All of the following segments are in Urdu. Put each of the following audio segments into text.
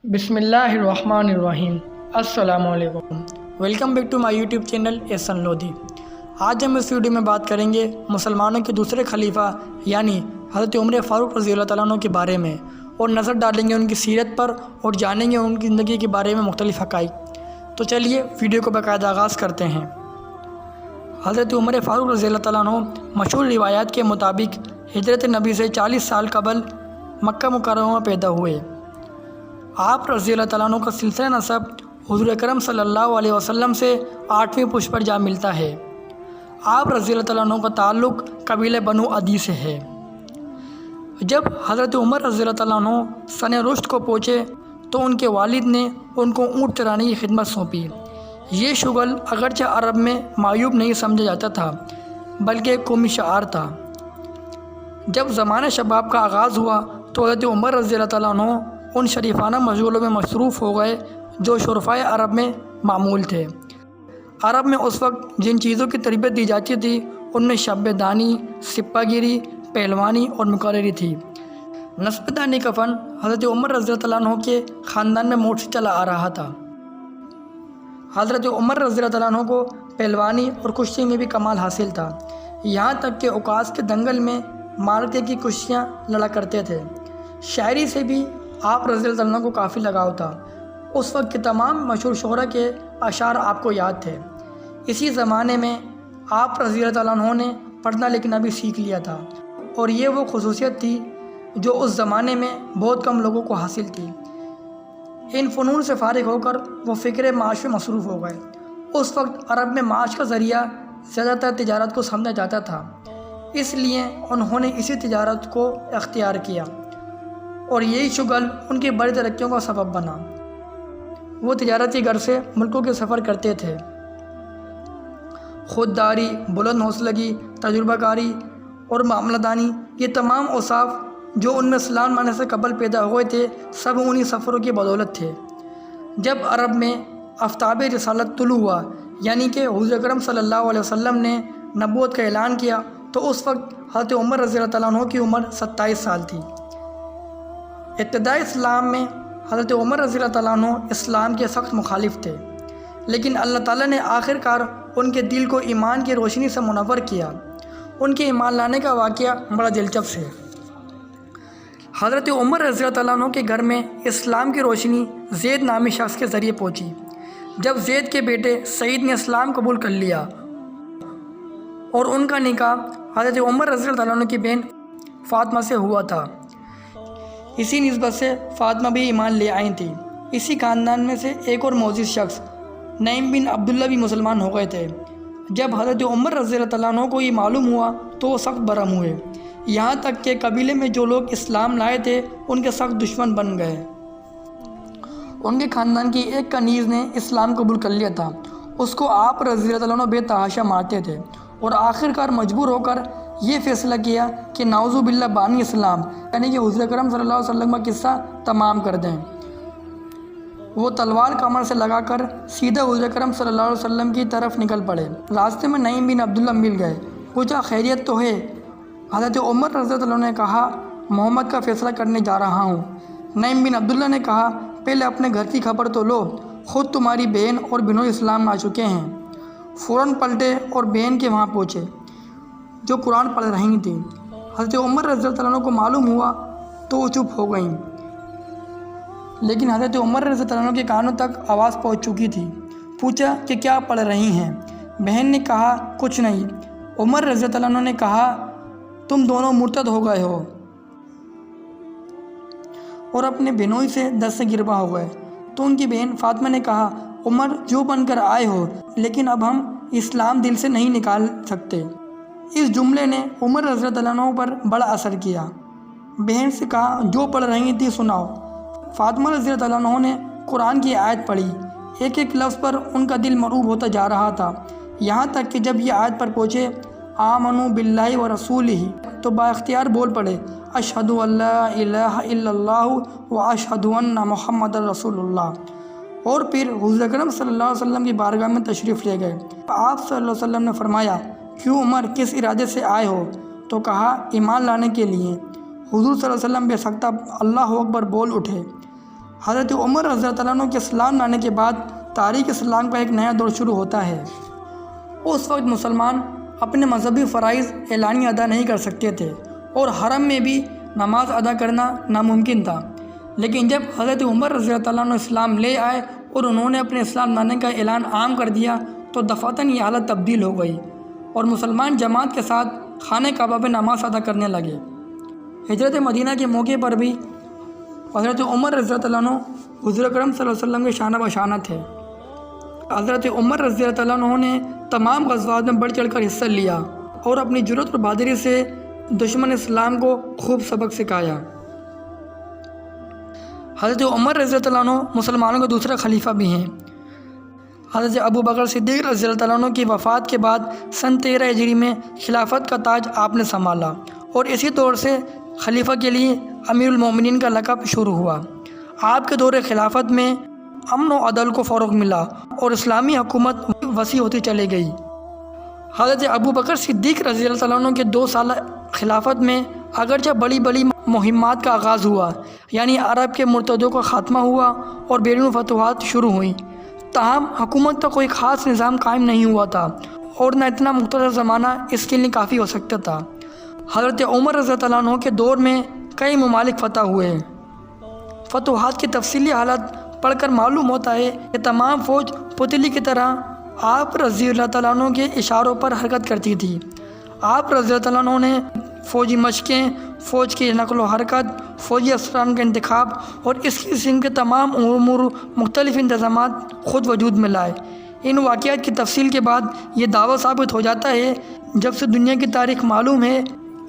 بسم اللہ الرحمن الرحیم۔ السلام علیکم، welcome back to my YouTube channel Ahsan Lodhi. آج ہم اس ویڈیو میں بات کریں گے مسلمانوں کے دوسرے خلیفہ یعنی حضرت عمر فاروق رضی اللہ تعالیٰ عنہ کے بارے میں، اور نظر ڈالیں گے ان کی سیرت پر اور جانیں گے ان کی زندگی کے بارے میں مختلف حقائق۔ تو چلیے ویڈیو کو باقاعدہ آغاز کرتے ہیں۔ حضرت عمر فاروق رضی اللہ تعالیٰ عنہ مشہور روایات کے مطابق ہجرت نبی سے 40 سال قبل مکہ مکرمہ میں پیدا ہوئے۔ آپ رضی اللہ تعالیٰ عنہ کا سلسلہ نسب حضور اکرم صلی اللہ علیہ وسلم سے 8ویں پشت پر جا ملتا ہے۔ آپ رضی اللہ تعالیٰ عنہ کا تعلق قبیلہ بنو عدی سے ہے۔ جب حضرت عمر رضی اللہ تعالیٰ عنہ سن رشد کو پہنچے تو ان کے والد نے ان کو اونٹ چرانے کی خدمت سونپی۔ یہ شغل اگرچہ عرب میں معیوب نہیں سمجھا جاتا تھا بلکہ قومی شعار تھا۔ جب زمانہ شباب کا آغاز ہوا تو حضرت عمر رضی اللہ تعالیٰ عنہ ان شریفانہ مشغولوں میں مصروف ہو گئے جو شرفائے عرب میں معمول تھے۔ عرب میں اس وقت جن چیزوں کی تربیت دی جاتی تھی ان میں شب دانی، سپہ گیری، پہلوانی اور مقرری تھی۔ نسب دانی کا فن حضرت عمر رضی اللہ عنہ کے خاندان میں موٹ سے چلا آ رہا تھا۔ حضرت عمر رضی اللہ عنہ کو پہلوانی اور کشتی میں بھی کمال حاصل تھا، یہاں تک کہ اوقاس کے دنگل میں مارکے کی کشتیاں لڑا کرتے تھے۔ شاعری سے بھی آپ رضی اللہ عنہ کو کافی لگاؤ تھا۔ اس وقت کے تمام مشہور شعراء کے اشعار آپ کو یاد تھے۔ اسی زمانے میں آپ رضی اللہ عنہ نے پڑھنا لکھنا بھی سیکھ لیا تھا، اور یہ وہ خصوصیت تھی جو اس زمانے میں بہت کم لوگوں کو حاصل تھی۔ ان فنون سے فارغ ہو کر وہ فکر معاش میں مصروف ہو گئے۔ اس وقت عرب میں معاش کا ذریعہ زیادہ تر تجارت کو سمجھا جاتا تھا، اس لیے انہوں نے اسی تجارت کو اختیار کیا، اور یہی شغل ان کی بڑی ترقیوں کا سبب بنا۔ وہ تجارتی غرض سے ملکوں کے سفر کرتے تھے۔ خودداری، بلند حوصلگی، تجربہ کاری اور معاملہ دانی، یہ تمام اوصاف جو ان میں اسلام آنے سے قبل پیدا ہوئے تھے سب انہی سفروں کی بدولت تھے۔ جب عرب میں آفتاب رسالت طلوع ہوا یعنی کہ حضور اکرم صلی اللہ علیہ وسلم نے نبوت کا اعلان کیا تو اس وقت حضرت عمر رضی اللہ تعالیٰ عنہ کی عمر 27 سال تھی۔ ابتدائی اسلام میں حضرت عمر رضی اللہ تعالیٰ عنہ اسلام کے سخت مخالف تھے، لیکن اللہ تعالیٰ نے آخر کار ان کے دل کو ایمان کی روشنی سے منور کیا۔ ان کے ایمان لانے کا واقعہ بڑا دلچسپ ہے۔ حضرت عمر رضی اللہ تعالیٰ عنہ کے گھر میں اسلام کی روشنی زید نامی شخص کے ذریعے پہنچی۔ جب زید کے بیٹے سعید نے اسلام قبول کر لیا اور ان کا نکاح حضرت عمر رضی اللہ تعالیٰ عنہ کی بہن فاطمہ سے ہوا تھا، اسی نسبت سے فاطمہ بھی ایمان لے آئی تھی۔ اسی خاندان میں سے ایک اور معزز شخص نعیم بن عبداللہ بھی مسلمان ہو گئے تھے۔ جب حضرت عمر رضی اللہ تعالیٰ عنہ کو یہ معلوم ہوا تو وہ سخت برہم ہوئے، یہاں تک کہ قبیلے میں جو لوگ اسلام لائے تھے ان کے سخت دشمن بن گئے۔ ان کے خاندان کی ایک کنیز نے اسلام قبول کر لیا تھا، اس کو آپ رضی اللہ عنہ بے تحاشا مارتے تھے، اور آخر کار مجبور ہو کر یہ فیصلہ کیا کہ نعوذ باللہ بانی اسلام یعنی کہ حضور اکرم صلی اللہ علیہ وسلم کا قصہ تمام کر دیں۔ وہ تلوار کمر سے لگا کر سیدھا حضور اکرم صلی اللہ علیہ وسلم کی طرف نکل پڑے۔ راستے میں نعیم بن عبداللہ مل گئے، پوچھا خیریت تو ہے؟ حضرت عمر رضی اللہ عنہ نے کہا محمد کا فیصلہ کرنے جا رہا ہوں۔ نعیم بن عبداللہ نے کہا پہلے اپنے گھر کی خبر تو لو، خود تمہاری بہن اور بنو اسلام آ چکے ہیں۔ فوراً پلٹے اور بہن کے وہاں پہنچے جو قرآن پڑھ رہی تھیں۔ حضرت عمر رضی اللہ عنہ کو معلوم ہوا تو وہ چپ ہو گئیں، لیکن حضرت عمر رضی اللہ عنہ کے کانوں تک آواز پہنچ چکی تھی۔ پوچھا کہ کیا پڑھ رہی ہیں؟ بہن نے کہا کچھ نہیں۔ عمر رضی اللہ عنہ نے کہا تم دونوں مرتد ہو گئے ہو، اور اپنے بہنوئی سے دست سے گربا ہو گئے۔ تو ان کی بہن فاطمہ نے کہا عمر جو بن کر آئے ہو، لیکن اب ہم اسلام دل سے نہیں نکال سکتے۔ اس جملے نے عمر رضی اللہ عنہ پر بڑا اثر کیا۔ بہن سے کہا جو پڑھ رہی تھی سناؤ۔ فاطمہ رضی اللہ عنہ نے قرآن کی آیت پڑھی، ایک ایک لفظ پر ان کا دل مرعوب ہوتا جا رہا تھا، یہاں تک کہ جب یہ آیت پر پہنچے آمنوا باللہ ورسولہ تو با اختیار بول پڑے اشہد ان لا الہ الا اللہ واشہد ان محمد رسول اللہ، اور پھر حضور اکرم صلی اللہ علیہ وسلم کی بارگاہ میں تشریف لے گئے۔ آپ صلی اللہ علیہ وسلم نے فرمایا کیوں عمر، کس ارادے سے آئے ہو؟ تو کہا ایمان لانے کے لیے۔ حضور صلی اللہ علیہ وسلم بے سکتہ اللہ اکبر بول اٹھے۔ حضرت عمر رضی اللہ عنہ کے اسلام لانے کے بعد تاریخ اسلام کا ایک نیا دور شروع ہوتا ہے۔ اس وقت مسلمان اپنے مذہبی فرائض اعلانیہ ادا نہیں کر سکتے تھے اور حرم میں بھی نماز ادا کرنا ناممکن تھا، لیکن جب حضرت عمر رضی اللہ عنہ اسلام لے آئے اور انہوں نے اپنے اسلام لانے کا اعلان عام کر دیا تو دفعتاً یہ حالت تبدیل ہو گئی اور مسلمان جماعت کے ساتھ خانہ کعبہ میں نماز ادا کرنے لگے۔ ہجرت مدینہ کے موقع پر بھی حضرت عمر رضی اللہ عنہ حضور اکرم صلی اللہ علیہ وسلم کے شانہ بشانہ تھے۔ حضرت عمر رضی اللہ عنہ نے تمام غزوات میں بڑھ چڑھ کر حصہ لیا اور اپنی جرأت اور بہادری سے دشمن اسلام کو خوب سبق سکھایا۔ حضرت عمر رضی اللہ عنہ مسلمانوں کے دوسرے خلیفہ بھی ہیں۔ حضرت ابو بکر صدیق رضی اللہ عنہ کی وفات کے بعد سن 13 ہجری میں خلافت کا تاج آپ نے سنبھالا اور اسی طور سے خلیفہ کے لیے امیر المومنین کا لقب شروع ہوا۔ آپ کے دور خلافت میں امن و عدل کو فروغ ملا اور اسلامی حکومت وسیع ہوتی چلی گئی۔ حضرت ابو بکر صدیق رضی اللہ عنہ کے 2 سال خلافت میں اگرچہ بڑی بڑی مہمات کا آغاز ہوا، یعنی عرب کے مرتدوں کا خاتمہ ہوا اور بیرون فتوحات شروع ہوئیں، تاہم حکومت کا کوئی خاص نظام قائم نہیں ہوا تھا اور نہ اتنا مختصر زمانہ اس کے لیے کافی ہو سکتا تھا۔ حضرت عمر رضی اللہ عنہ کے دور میں کئی ممالک فتح ہوئے۔ فتوحات کی تفصیلی حالت پڑھ کر معلوم ہوتا ہے کہ تمام فوج پتلی کی طرح آپ رضی اللہ عنہ کے اشاروں پر حرکت کرتی تھی۔ آپ رضی اللہ عنہ نے فوجی مشقیں، فوج کی نقل و حرکت، فوجی افسران کا انتخاب اور اس قسم کے تمام امور مختلف انتظامات خود وجود میں لائے۔ ان واقعات کی تفصیل کے بعد یہ دعویٰ ثابت ہو جاتا ہے جب سے دنیا کی تاریخ معلوم ہے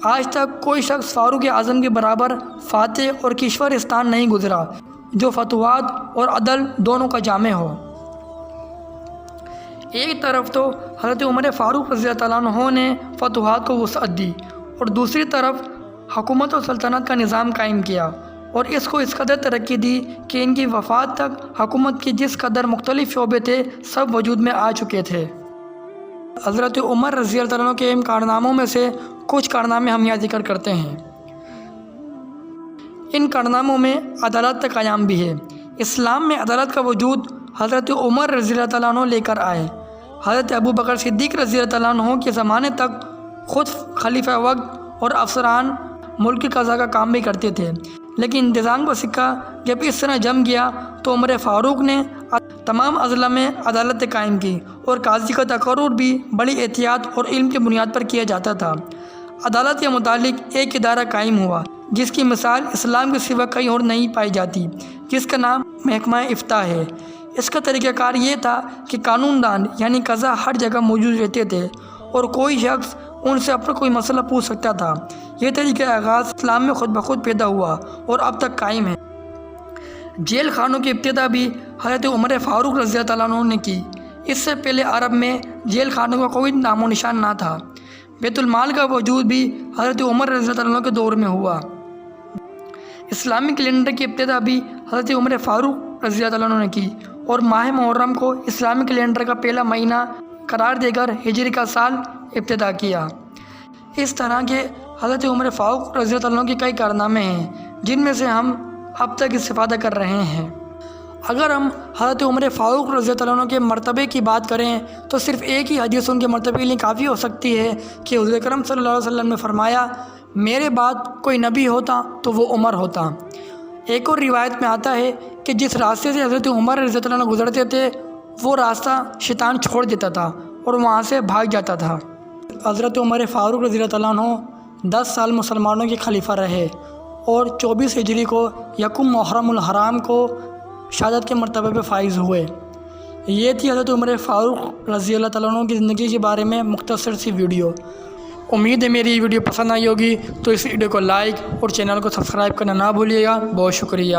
آج تک کوئی شخص فاروق اعظم کے برابر فاتح اور کشورستان نہیں گزرا جو فتوحات اور عدل دونوں کا جامع ہو۔ ایک طرف تو حضرت عمر فاروق رضی اللہ عنہ نے فتوحات کو وسعت دی اور دوسری طرف حکومت و سلطنت کا نظام قائم کیا اور اس کو اس قدر ترقی دی کہ ان کی وفات تک حکومت کے جس قدر مختلف شعبے تھے سب وجود میں آ چکے تھے۔ حضرت عمر رضی اللہ عنہ کے ان کارناموں میں سے کچھ کارنامے ہم یہاں ذکر کرتے ہیں۔ ان کارناموں میں عدالت کا قیام بھی ہے۔ اسلام میں عدالت کا وجود حضرت عمر رضی اللہ عنہ لے کر آئے۔ حضرت ابو بکر صدیق رضی اللہ عنہ کے زمانے تک خود خلیفہ وقت اور افسران ملک کی قضا کا کام بھی کرتے تھے، لیکن انتظام کا سکہ جب اس طرح جم گیا تو عمر فاروق نے تمام اضلاع میں عدالت قائم کی اور قاضی کا تقرر بھی بڑی احتیاط اور علم کی بنیاد پر کیا جاتا تھا۔ عدالت کے متعلق ایک ادارہ قائم ہوا جس کی مثال اسلام کے سوا کہیں اور نہیں پائی جاتی، جس کا نام محکمہ افتاء ہے۔ اس کا طریقہ کار یہ تھا کہ قانون دان یعنی قضا ہر جگہ موجود رہتے تھے اور کوئی شخص ان سے اپنا کوئی مسئلہ پوچھ سکتا تھا۔ یہ طریقہ آغاز اسلام میں خود بخود پیدا ہوا اور اب تک قائم ہے۔ جیل خانوں کی ابتدا بھی حضرت عمر فاروق رضی اللہ عنہ نے کی۔ اس سے پہلے عرب میں جیل خانوں کا کوئی نام و نشان نہ تھا۔ بیت المال کا وجود بھی حضرت عمر رضی اللہ عنہ کے دور میں ہوا۔ اسلامی کیلنڈر کی ابتدا بھی حضرت عمر فاروق رضی اللہ عنہ نے کی اور ماہ محرم کو اسلامی کیلنڈر کا پہلا مہینہ قرار دے کر ہجری کا سال ابتدا کیا۔ اس طرح کے حضرت عمر فاروق رضی اللہ عنہ کے کئی کارنامے ہیں جن میں سے ہم اب تک استفادہ کر رہے ہیں۔ اگر ہم حضرت عمر فاروق رضی اللہ عنہ کے مرتبے کی بات کریں تو صرف ایک ہی حدیث ان کے مرتبے کے لیے کافی ہو سکتی ہے کہ حضور اکرم صلی اللہ علیہ وسلم نے فرمایا، میرے بعد کوئی نبی ہوتا تو وہ عمر ہوتا۔ ایک اور روایت میں آتا ہے کہ جس راستے سے حضرت عمر رضی اللہ عنہ گزرتے تھے وہ راستہ شیطان چھوڑ دیتا تھا اور وہاں سے بھاگ جاتا تھا۔ حضرت عمر فاروق رضی اللہ عنہ 10 سال مسلمانوں کے خلیفہ رہے اور 24 ہجری کو یکم محرم الحرام کو شہادت کے مرتبے پہ فائز ہوئے۔ یہ تھی حضرت عمر فاروق رضی اللہ تعالیٰ عنہ کی زندگی کے بارے میں مختصر سی ویڈیو۔ امید ہے میری یہ ویڈیو پسند آئی ہوگی، تو اس ویڈیو کو لائک اور چینل کو سبسکرائب کرنا نہ بھولیے گا۔ بہت شکریہ۔